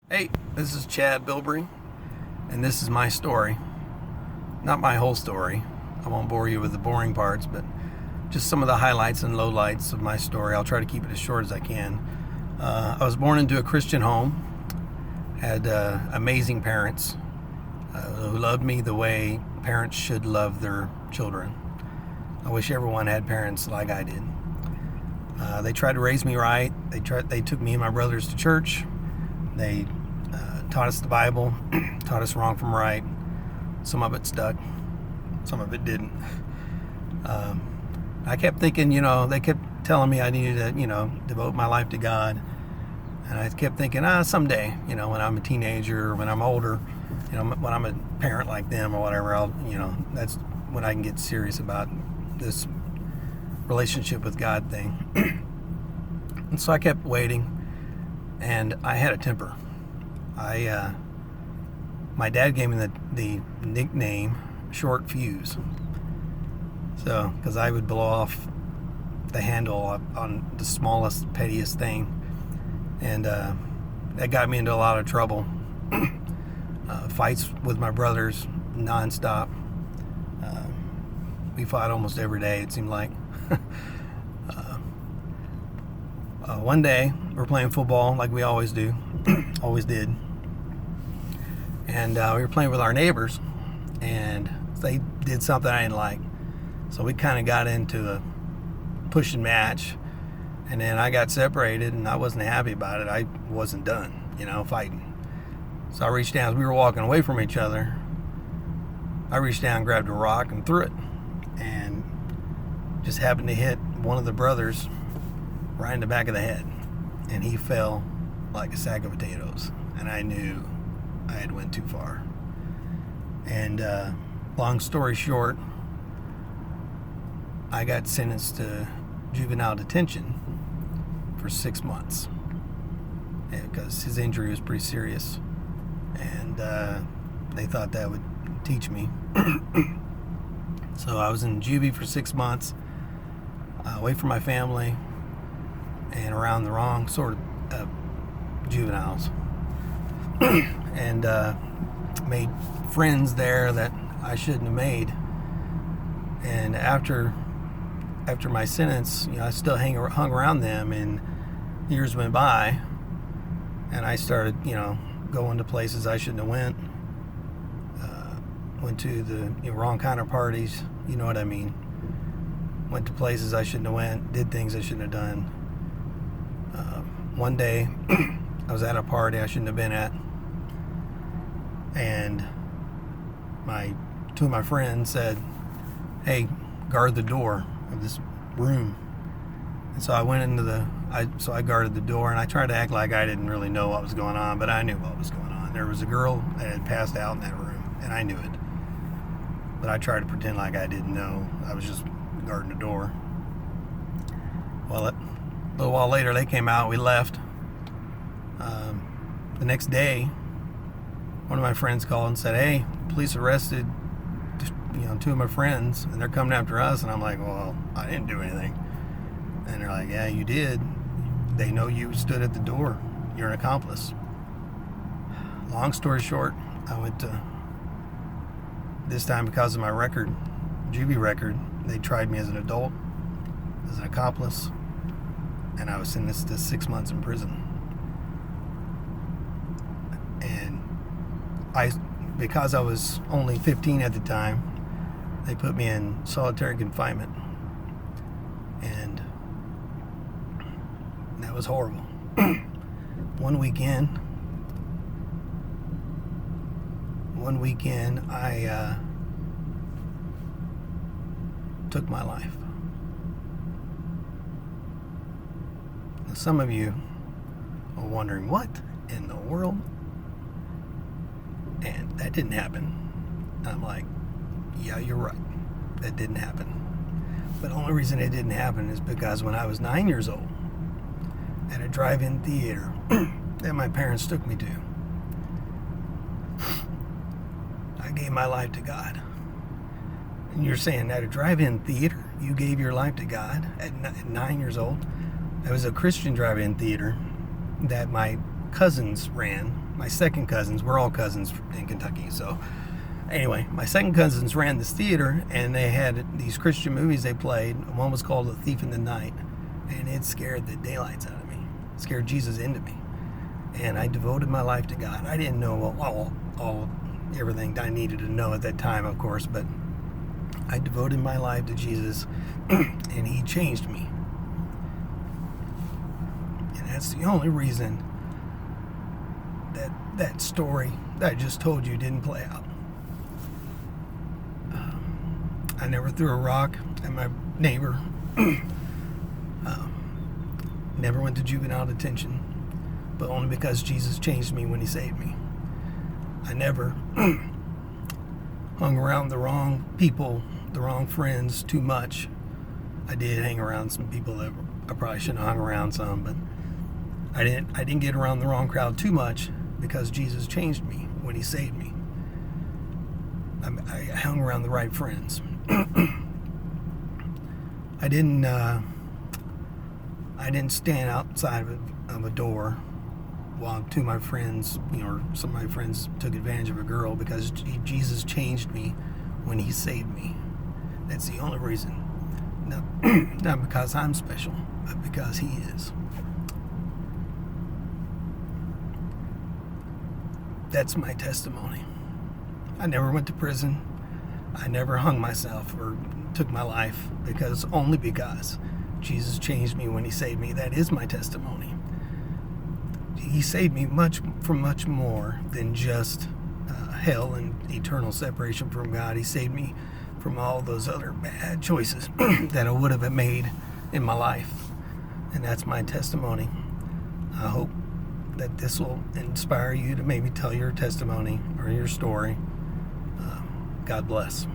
Hey, this is Chad Bilbrey, and this is my story. Not my whole story. I won't bore you with the boring parts, but just some of the highlights and lowlights of my story. I'll try to keep it as short as I can. I was born into a Christian home, had amazing parents who loved me the way parents should love their children. I wish everyone had parents like I did. They tried to raise me right. They took me and my brothers to church. They taught us the Bible, taught us wrong from right. Some of it stuck, some of it didn't. I kept thinking, they kept telling me I needed to, devote my life to God. And I kept thinking, someday, when I'm a teenager or when I'm older, when I'm a parent like them or whatever, that's when I can get serious about this relationship with God thing. And so I kept waiting. And I had a temper. My dad gave me the nickname Short Fuse. So, because I would blow off the handle on the smallest, pettiest thing. And that got me into a lot of trouble. Fights with my brothers nonstop. We fought almost every day, it seemed like. One day, we were playing football like we always do, always did. And we were playing with our neighbors, and they did something I didn't like. So we kind of got into a push and match, and then I got separated, and I wasn't happy about it. I wasn't done, fighting. So I reached down, as we were walking away from each other, I reached down, grabbed a rock, and threw it. And just happened to hit one of the brothers right in the back of the head, and he fell like a sack of potatoes, and I knew I had went too far. And long story short, I got sentenced to juvenile detention for 6 months because his injury was pretty serious, and they thought that would teach me. So I was in juvie for 6 months, away from my family and around the wrong sort of juveniles. And made friends there that I shouldn't have made. And after my sentence, I still hung around them, and years went by, and I started, going to places I shouldn't have went. Went to the wrong kind of parties, you know what I mean. Went to places I shouldn't have went, did things I shouldn't have done. One day, I was at a party I shouldn't have been at, and two of my friends said, "Hey, guard the door of this room." And so I went into I guarded the door, and I tried to act like I didn't really know what was going on, but I knew what was going on. There was a girl that had passed out in that room, and I knew it. But I tried to pretend like I didn't know. I was just guarding the door. Well, a little while later, they came out. We left. The next day, one of my friends called and said, "Hey, police arrested, two of my friends, and they're coming after us." And I'm like, "Well, I didn't do anything." And they're like, "Yeah, you did. They know you stood at the door. You're an accomplice." Long story short, I went to, this time because of my juvie record, they tried me as an adult, as an accomplice, and I was sentenced to 6 months in prison. And because I was only 15 at the time, they put me in solitary confinement, and that was horrible. One weekend, I took my life. Now, some of you are wondering, what in the world? And that didn't happen. And I'm like, yeah, you're right. That didn't happen. But the only reason it didn't happen is because when I was 9 years old, at a drive-in theater that my parents took me to, I gave my life to God. And you're saying, at a drive-in theater, you gave your life to God at 9 years old? It was a Christian drive-in theater that my cousins ran, my second cousins, we're all cousins in Kentucky, so anyway, my second cousins ran this theater, and they had these Christian movies they played. One was called A Thief in the Night, and it scared the daylights out of me. It scared Jesus into me. And I devoted my life to God. I didn't know everything I needed to know at that time, of course, but I devoted my life to Jesus, and He changed me. And that's the only reason that story that I just told you didn't play out. I never threw a rock at my neighbor. Never went to juvenile detention, but only because Jesus changed me when He saved me. I never hung around the wrong people, the wrong friends too much. I did hang around some people that I probably shouldn't have hung around some, but I didn't get around the wrong crowd too much because Jesus changed me when He saved me. I hung around the right friends. I didn't stand outside of a door while two of my friends, or some of my friends took advantage of a girl, because Jesus changed me when He saved me. That's the only reason. Not because I'm special, but because He is. That's my testimony. I never went to prison. I never hung myself or took my life, only because Jesus changed me when He saved me. That is my testimony. He saved me from much more than just hell and eternal separation from God. He saved me from all those other bad choices that I would have made in my life. And that's my testimony. I hope that this will inspire you to maybe tell your testimony or your story. God bless.